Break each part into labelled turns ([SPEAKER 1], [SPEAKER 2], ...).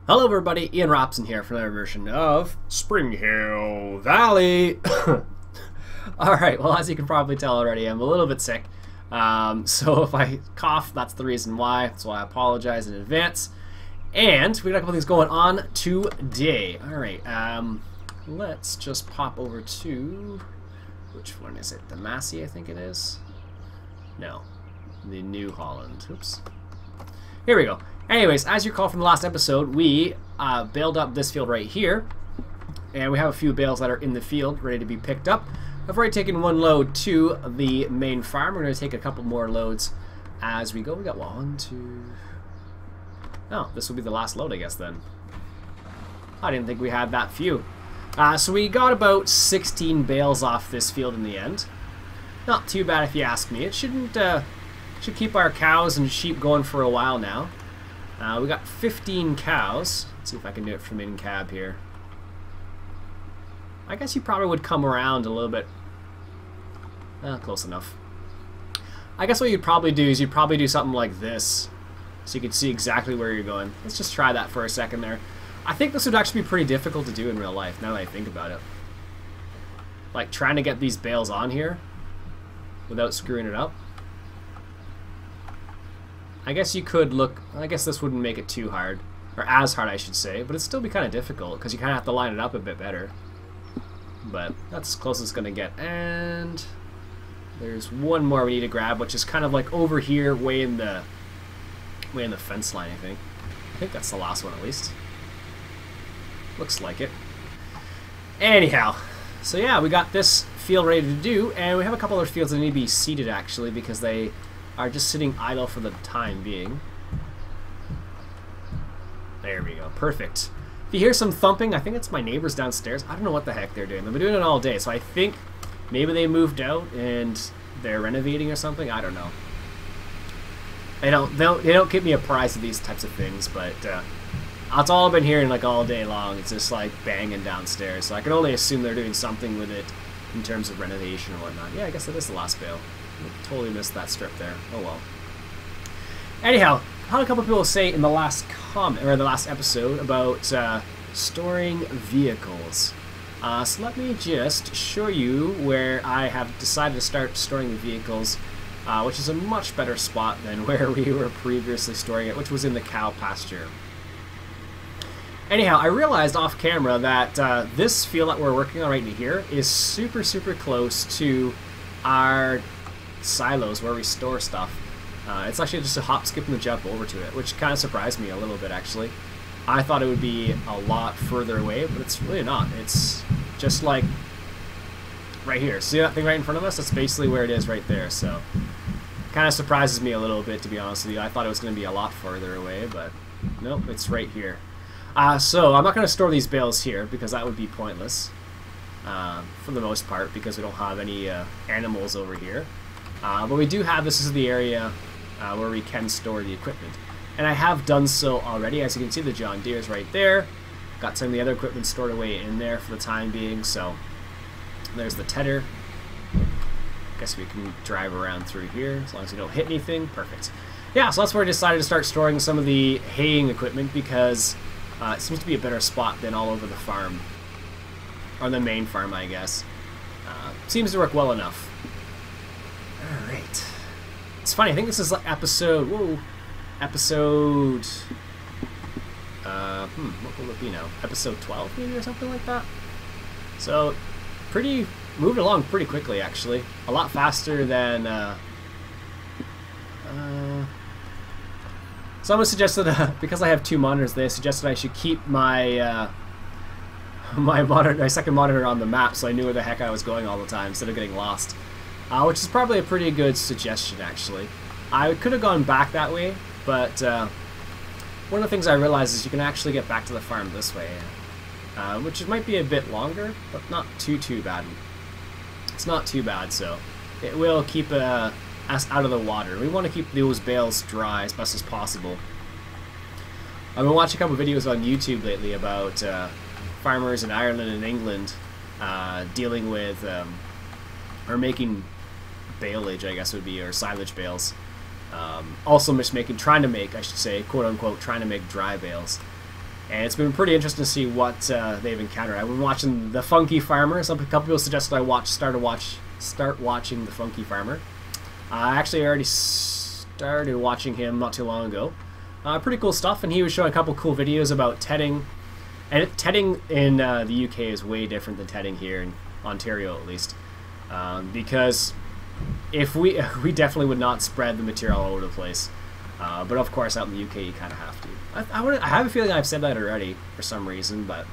[SPEAKER 1] Hello everybody, Ian Robson here for another version of Sprinhill Valley. Alright, well as you can probably tell already, I'm a little bit sick. So if I cough, that's the reason why. So I apologize in advance. And we got a couple things going on today. Alright, let's just pop over to... which one is it? The Massey, I think it is? No. The New Holland. Oops. Here we go. Anyways, as you recall from the last episode, we baled up this field right here, and we have a few bales that are in the field ready to be picked up. I've already taken one load to the main farm. We're going to take a couple more loads as we go. We got one, two... Oh, this will be the last load, I guess, then. I didn't think we had that few. So we got about 16 bales off this field in the end. Not too bad if you ask me. It shouldn't... should keep our cows and sheep going for a while now. We got 15 cows. Let's see if I can do it from in cab here. I guess you probably would come around a little bit. Close enough. I guess what you'd probably do is you'd probably do something like this, so you can see exactly where you're going. Let's just try that for a second there. I think this would actually be pretty difficult to do in real life, now that I think about it. Like trying to get these bales on here without screwing it up. I guess you could look, I guess this wouldn't make it too hard, or as hard I should say, but it'd still be kind of difficult because you kind of have to line it up a bit better. But that's as close as it's going to get. And there's one more we need to grab, which is kind of like over here, way in the fence line, I think. I think that's the last one at least. Looks like it. Anyhow, so yeah, we got this field ready to do, and we have a couple other fields that need to be seeded actually because they are just sitting idle for the time being. There we go. Perfect. If you hear some thumping, I think it's my neighbors downstairs. I don't know what the heck they're doing. They've been doing it all day, so I think maybe they moved out and they're renovating or something. I don't know. They don't keep me apprised of these types of things, but that's all I've been hearing like all day long. It's just like banging downstairs, so I can only assume they're doing something with it in terms of renovation or whatnot. Yeah, I guess it is the last bale. I totally missed that strip there. Oh well. Anyhow, I had a couple people say in the last comment or the last episode about storing vehicles. So let me just show you where I have decided to start storing the vehicles, which is a much better spot than where we were previously storing it, which was in the cow pasture. Anyhow, I realized off camera that this field that we're working on right here is super close to our silos where we store stuff. It's actually just a hop, skip, and a jump over to it, which kind of surprised me a little bit actually. I thought it would be a lot further away, but it's really not. It's just like right here. See that thing right in front of us? That's basically where it is right there. So kind of surprises me a little bit, to be honest with you. I thought it was going to be a lot further away, but nope, it's right here. So I'm not going to store these bales here because that would be pointless for the most part because we don't have any animals over here. But we do have, this is the area where we can store the equipment. And I have done so already. As you can see, the John Deere's right there. Got some of the other equipment stored away in there for the time being. So there's the tedder. Guess we can drive around through here as long as we don't hit anything. Perfect. Yeah, so that's where I decided to start storing some of the haying equipment because it seems to be a better spot than all over the farm. Or the main farm, I guess. Seems to work well enough. Alright. It's funny, I think this is like episode... Whoa. Episode... what will it be now? Episode 12 maybe or something like that? So, moved along pretty quickly actually. A lot faster than... someone suggested, because I have two monitors, they suggested I should keep my... my second monitor on the map so I knew where the heck I was going all the time instead of getting lost. Which is probably a pretty good suggestion, actually. I could have gone back that way, but one of the things I realized is you can actually get back to the farm this way, which might be a bit longer, but not too bad. It's not too bad, so it will keep us out of the water. We want to keep those bales dry as best as possible. I've been watching a couple videos on YouTube lately about farmers in Ireland and England dealing with, or making baleage, I guess would be, or silage bales. Also trying to make, I should say, quote unquote, trying to make dry bales. And it's been pretty interesting to see what they've encountered. I've been watching The Funky Farmer. A couple people suggested I start watching The Funky Farmer. I actually already started watching him not too long ago. Pretty cool stuff, and he was showing a couple cool videos about tedding. And tedding in the UK is way different than tedding here in Ontario, at least, because if we definitely would not spread the material all over the place. But of course, out in the UK, you kind of have to. I have a feeling I've said that already for some reason, but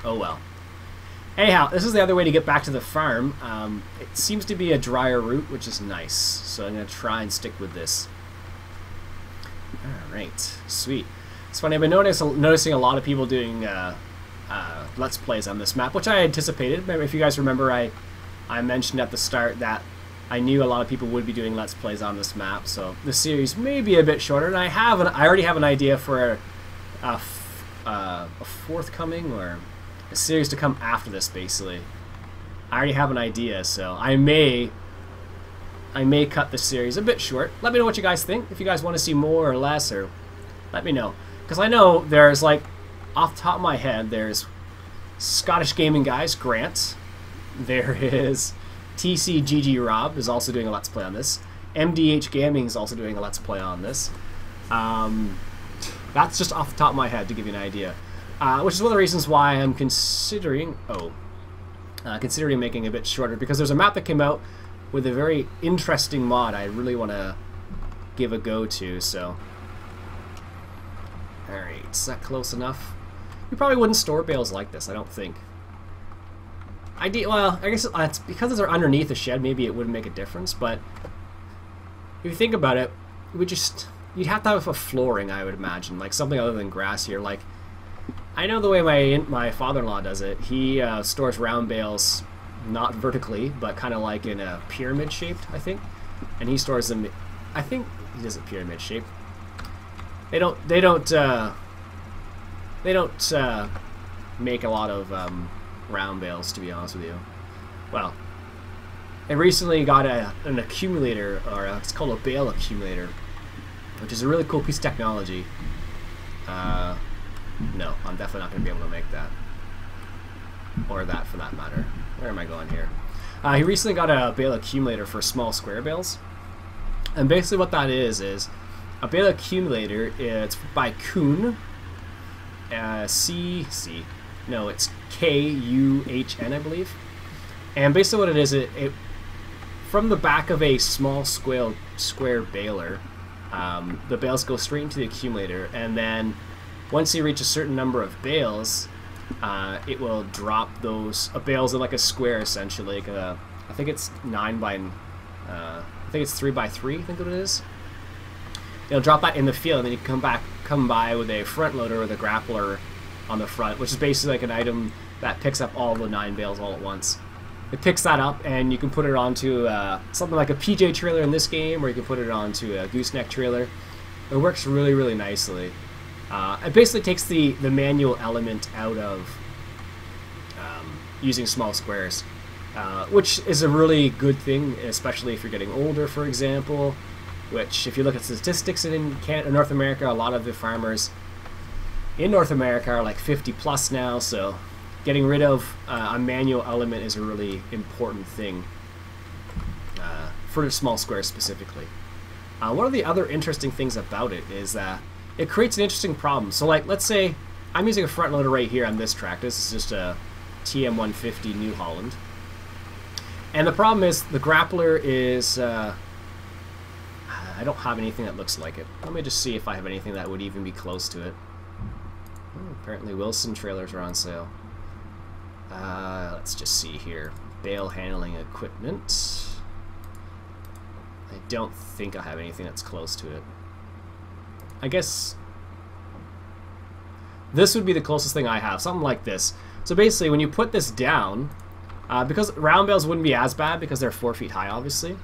[SPEAKER 1] oh well. Anyhow, this is the other way to get back to the farm. It seems to be a drier route, which is nice. So I'm going to try and stick with this. Alright, sweet. It's funny, I've been noticing a lot of people doing Let's Plays on this map, which I anticipated. Maybe if you guys remember, I mentioned at the start that I knew a lot of people would be doing Let's Plays on this map, so the series may be a bit shorter, and I already have an idea for a forthcoming, or a series to come after this, basically. I already have an idea, so I may cut the series a bit short. Let me know what you guys think, if you guys want to see more or less, or let me know. Because I know there's, like, off the top of my head, there's Scottish Gaming Guys, Grant. There is TCGG Rob is also doing a Let's Play on this. MDH Gaming is also doing a Let's Play on this. That's just off the top of my head to give you an idea. Which is one of the reasons why I'm considering making it a bit shorter, because there's a map that came out with a very interesting mod I really want to give a go to, so... Alright, is that close enough? You probably wouldn't store bales like this, I don't think. Well, I guess it's because they're underneath a shed, maybe it wouldn't make a difference, but if you think about it, you'd have to have a flooring, I would imagine, like something other than grass here. Like, I know the way my father-in-law does it. He stores round bales, not vertically, but kind of like in a pyramid shaped, I think. And he stores them. I think he does a pyramid shape. They don't make a lot of round bales, to be honest with you. Well, I recently got an accumulator, or it's called a bale accumulator, which is a really cool piece of technology. No, I'm definitely not going to be able to make that. Or that, for that matter. Where am I going here? He recently got a bale accumulator for small square bales. And basically what that is a bale accumulator, it's by Kuhn. It's Kuhn, I believe. And basically what it is, it from the back of a small square baler, the bales go straight into the accumulator, and then once you reach a certain number of bales, it will drop those bales in like a square, essentially. Like I think it's 3 by 3. I think what it is. It'll drop that in the field, and then you can come by with a front loader with a grappler on the front, which is basically like an item that picks up all the 9 bales all at once. It picks that up, and you can put it onto something like a PJ trailer in this game, or you can put it onto a gooseneck trailer. It works really, really nicely. It basically takes the manual element out of using small squares, which is a really good thing, especially if you're getting older, for example. Which, if you look at statistics in North America, a lot of the farmers in North America are like 50 plus now, so getting rid of a manual element is a really important thing for small squares specifically. One of the other interesting things about it is that it creates an interesting problem. So, like, let's say I'm using a front loader right here on this track. This is just a TM150 New Holland. And the problem is the grappler is... I don't have anything that looks like it. Let me just see if I have anything that would even be close to it. Oh, apparently Wilson trailers are on sale. Let's just see here. Bale handling equipment. I don't think I have anything that's close to it. I guess this would be the closest thing I have. Something like this. So basically, when you put this down, because round bales wouldn't be as bad because they're 4 feet high, obviously.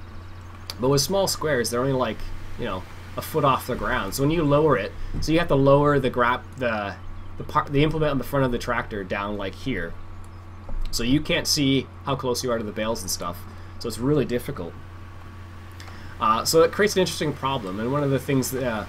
[SPEAKER 1] But with small squares, they're only like, you know, a foot off the ground. So when you lower it, so you have to lower the implement on the front of the tractor down like here. So you can't see how close you are to the bales and stuff. So it's really difficult. So it creates an interesting problem. And one of the things that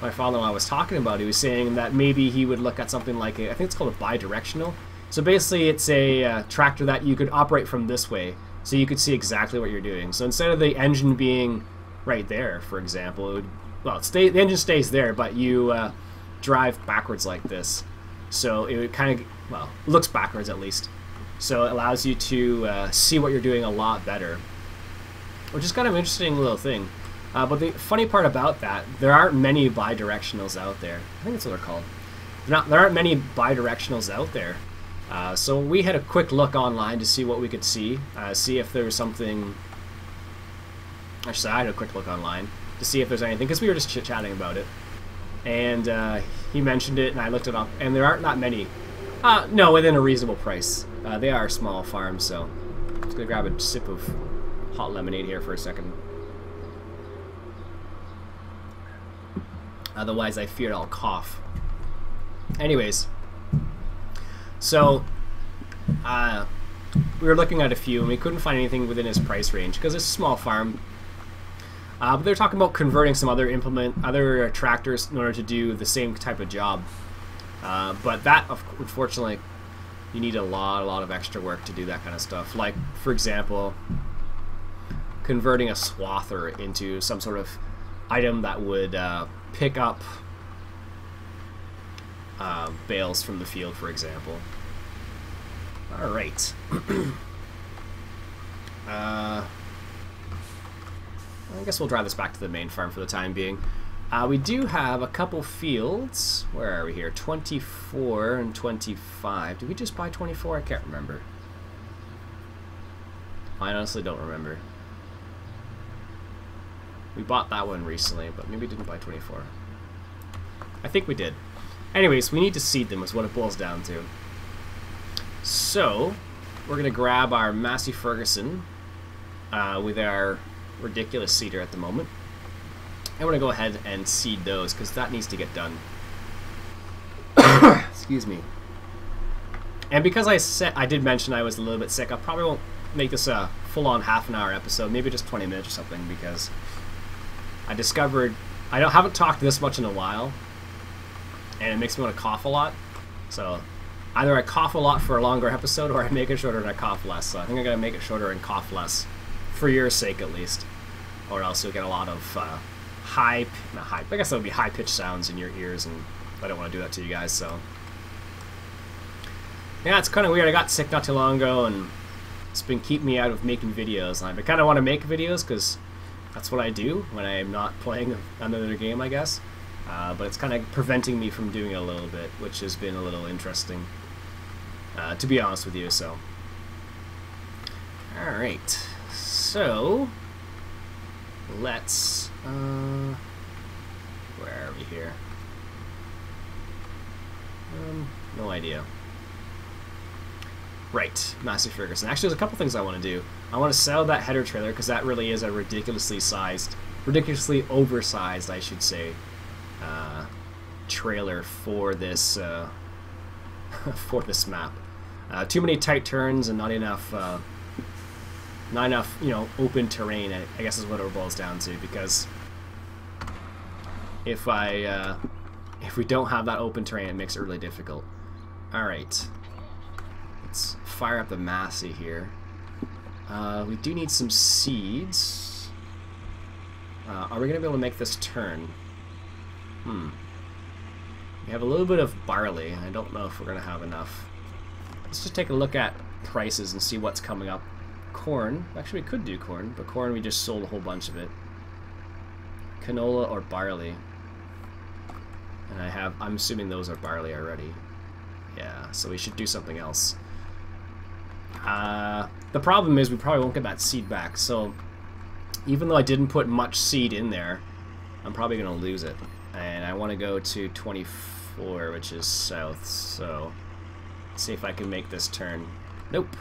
[SPEAKER 1] my father-in-law was talking about, he was saying that maybe he would look at something like I think it's called a bi-directional. So basically it's a tractor that you could operate from this way, so you could see exactly what you're doing. So instead of the engine being right there, for example, it would, well, the engine stays there, but you drive backwards like this. So it would kind of, well, looks backwards at least. So it allows you to see what you're doing a lot better, which is kind of an interesting little thing. But the funny part about that, there aren't many bi-directionals out there. I think that's what they're called. There aren't many bi-directionals out there. So we had a quick look online to see what we could see if there was something. Actually, I had a quick look online to see if there's anything, because we were just chit-chatting about it. And he mentioned it, and I looked it up, and there aren't that many. No, within a reasonable price. They are small farms, so I'm just going to grab a sip of hot lemonade here for a second. Otherwise, I feared I'll cough. Anyways, so we were looking at a few, and we couldn't find anything within his price range because it's a small farm. But they're talking about converting some other tractors in order to do the same type of job. But that, unfortunately, you need a lot of extra work to do that kind of stuff. Like, for example, converting a swather into some sort of item that would pick up bales from the field, for example. Alright. I guess we'll drive this back to the main farm for the time being. We do have a couple fields. Where are we here? 24 and 25. Did we just buy 24? I can't remember. I honestly don't remember. We bought that one recently, but maybe we didn't buy 24. I think we did. Anyways, we need to seed them is what it boils down to. So, we're going to grab our Massey Ferguson with our ridiculous seeder at the moment. I want to go ahead and seed those because that needs to get done. Excuse me. And because I did mention I was a little bit sick, I probably won't make this a full-on half-an-hour episode, maybe just 20 minutes or something, because I discovered I haven't talked this much in a while, and it makes me want to cough a lot. So either I cough a lot for a longer episode, or I make it shorter and I cough less. So I think I'm gonna make it shorter and cough less, for your sake at least, or else you'll get a lot of I guess that would be high-pitched sounds in your ears, and I don't want to do that to you guys. So yeah, it's kind of weird. I got sick not too long ago, and it's been keeping me out of making videos. And I kind of want to make videos because that's what I do when I'm not playing another game, I guess. But it's kind of preventing me from doing it a little bit, which has been a little interesting, to be honest with you. So, all right. So let's. Where are we here? No idea. Right, Massey Ferguson. Actually, there's a couple things I want to do. I want to sell that header trailer because that really is a ridiculously oversized, I should say, trailer for this for this map. Too many tight turns and not enough, open terrain. I guess is what it boils down to. Because if we don't have that open terrain, it makes it really difficult. All right. Let's fire up the Massey here. We do need some seeds. Are we going to be able to make this turn? We have a little bit of barley. I don't know if we're going to have enough. Let's just take a look at prices and see what's coming up. Corn. Actually, we could do corn, but corn we just sold a whole bunch of it. Canola or barley. And I'm assuming those are barley already. Yeah, so we should do something else. The problem is we probably won't get that seed back, so even though I didn't put much seed in there, I'm probably going to lose it. And I want to go to 24, which is south, so let's see if I can make this turn. Nope.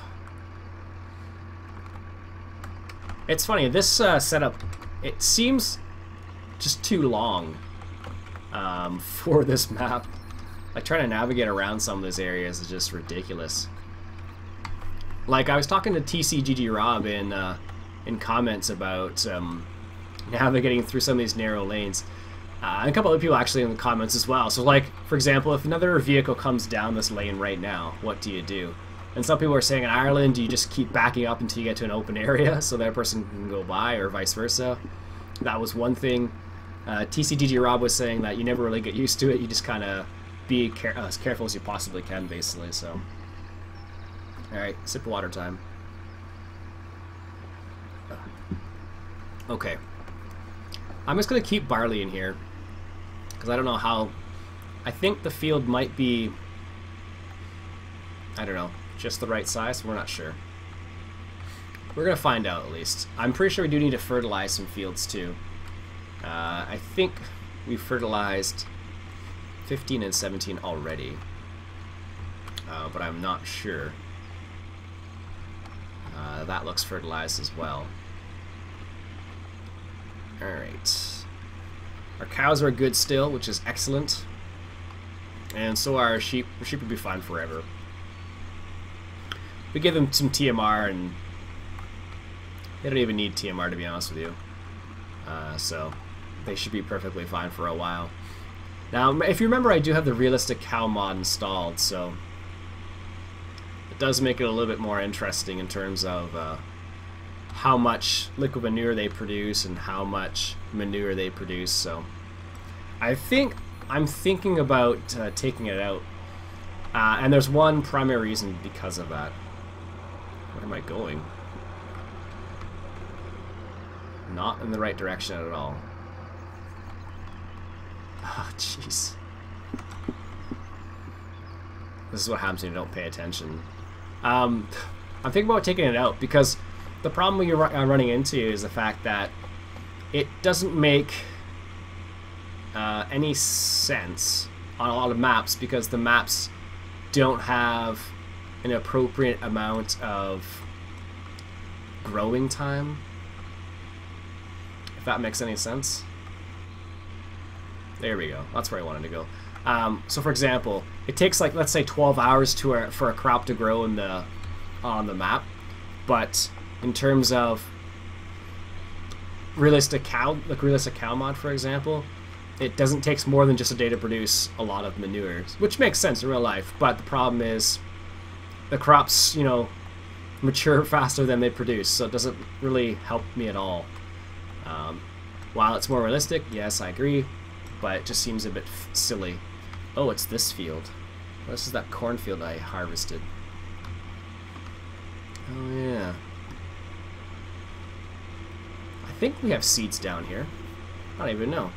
[SPEAKER 1] It's funny, this setup, it seems just too long for this map. Like, trying to navigate around some of those areas is just ridiculous. Like, I was talking to TCGG Rob in comments about navigating through some of these narrow lanes, And a couple other people actually in the comments as well. So like, for example, if another vehicle comes down this lane right now, what do you do? And some people are saying in Ireland, do you just keep backing up until you get to an open area so that person can go by, or vice versa? That was one thing. TCDG Rob was saying that you never really get used to it. You just kind of be as careful as you possibly can, basically. So, all right, sip of water time. Okay, I'm just gonna keep barley in here because I don't know how. I think the field might be, I don't know, just the right size. We're not sure. We're gonna find out at least. I'm pretty sure we do need to fertilize some fields too. I think we fertilized 15 and 17 already, but I'm not sure. That looks fertilized as well. Alright. Our cows are good still, which is excellent. And so are our sheep. Our sheep will be fine forever. We give them some TMR, and they don't even need TMR, to be honest with you. So they should be perfectly fine for a while. Now, if you remember, I do have the realistic cow mod installed, so it does make it a little bit more interesting in terms of how much liquid manure they produce and how much manure they produce. So I'm thinking about taking it out, and there's one primary reason because of that. Where am I going? Not in the right direction at all. Oh, jeez. This is what happens when you don't pay attention. I'm thinking about taking it out because the problem you're running into is the fact that it doesn't make any sense on a lot of maps because the maps don't have an appropriate amount of growing time. If that makes any sense. There we go. That's where I wanted to go. So for example, it takes like, let's say 12 hours for a crop to grow on the map, but in terms of realistic cow mod, for example, it doesn't take more than just a day to produce a lot of manures, which makes sense in real life. But the problem is the crops, you know, mature faster than they produce, so it doesn't really help me at all. While it's more realistic, yes, I agree, but it just seems a bit silly. Oh, it's this field. This is that cornfield I harvested. Oh yeah. I think we have seeds down here. I don't even know.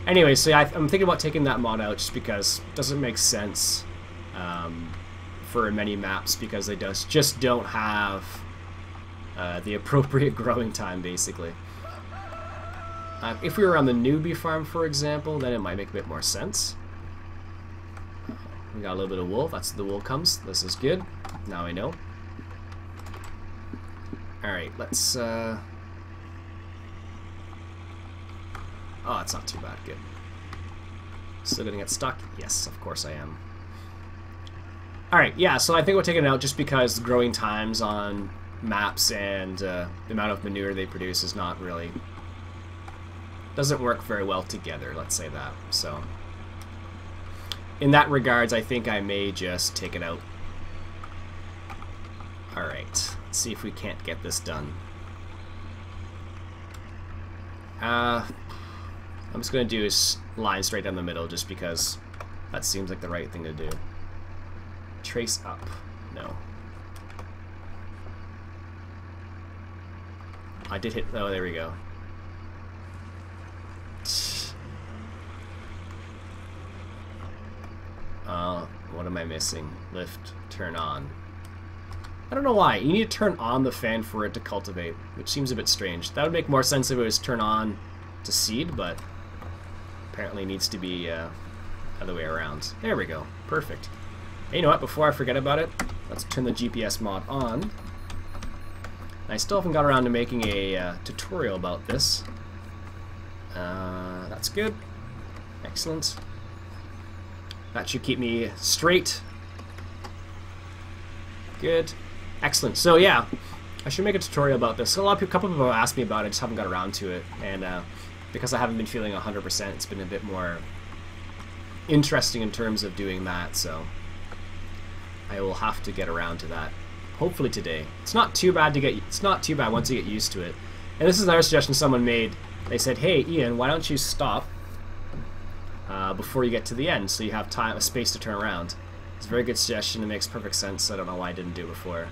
[SPEAKER 1] Anyway, so yeah, I'm thinking about taking that mod out just because it doesn't make sense for many maps because they just don't have the appropriate growing time, basically. If we were on the newbie farm, for example, then it might make a bit more sense. We got a little bit of wool. That's the wool comes. This is good. Now I know. Alright, let's... Oh, it's not too bad. Good. Still gonna get stuck? Yes, of course I am. Alright, yeah, so I think we'll take it out just because growing times on maps and the amount of manure they produce is not really... doesn't work very well together, let's say that. So, in that regards, I think I may just take it out. Alright, let's see if we can't get this done. I'm just going to do a line straight down the middle just because that seems like the right thing to do. Trace up. No. I did hit... oh, there we go. What am I missing? Lift, turn on. I don't know why. You need to turn on the fan for it to cultivate, which seems a bit strange. That would make more sense if it was turn on to seed, but apparently needs to be other way around. There we go. Perfect. Hey, you know what? Before I forget about it, let's turn the GPS mod on. I still haven't got around to making a tutorial about this. That's good. Excellent. That should keep me straight. Good. Excellent. So yeah, I should make a tutorial about this. So a couple of people have asked me about it, I just haven't got around to it. And because I haven't been feeling 100%, it's been a bit more interesting in terms of doing that, so I will have to get around to that hopefully today. It's not too bad once you get used to it. And this is another suggestion someone made. They said, hey Ian, why don't you stop before you get to the end so you have a space to turn around. It's a very good suggestion. It makes perfect sense. I don't know why I didn't do it before.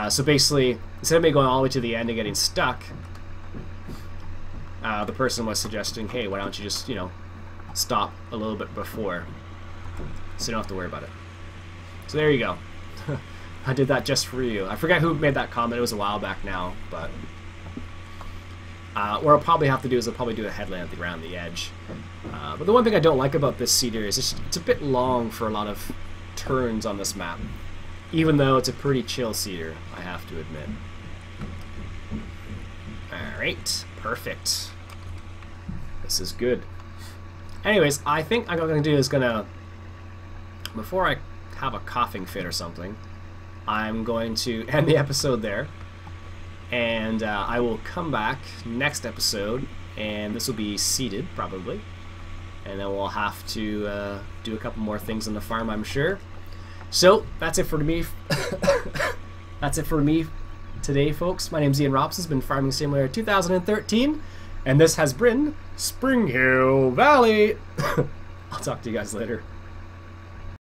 [SPEAKER 1] So basically, instead of me going all the way to the end and getting stuck, the person was suggesting, hey, why don't you just, you know, stop a little bit before so you don't have to worry about it. So there you go. I did that just for you. I forget who made that comment. It was a while back now, but what I'll probably have to do is I'll probably do a headland around the edge. But the one thing I don't like about this seeder is it's a bit long for a lot of turns on this map, even though it's a pretty chill seeder, I have to admit. Alright, perfect. This is good. Anyways, I think I'm going to do is before I have a coughing fit or something, I'm going to end the episode there, and I will come back next episode, and this will be seeded probably, and then we'll have to do a couple more things on the farm, I'm sure. So that's it for me. That's it for me today, folks. My name's Ian Robson. It's been Farming Simulator 2013, and this has been Springhill Valley. I'll talk to you guys later.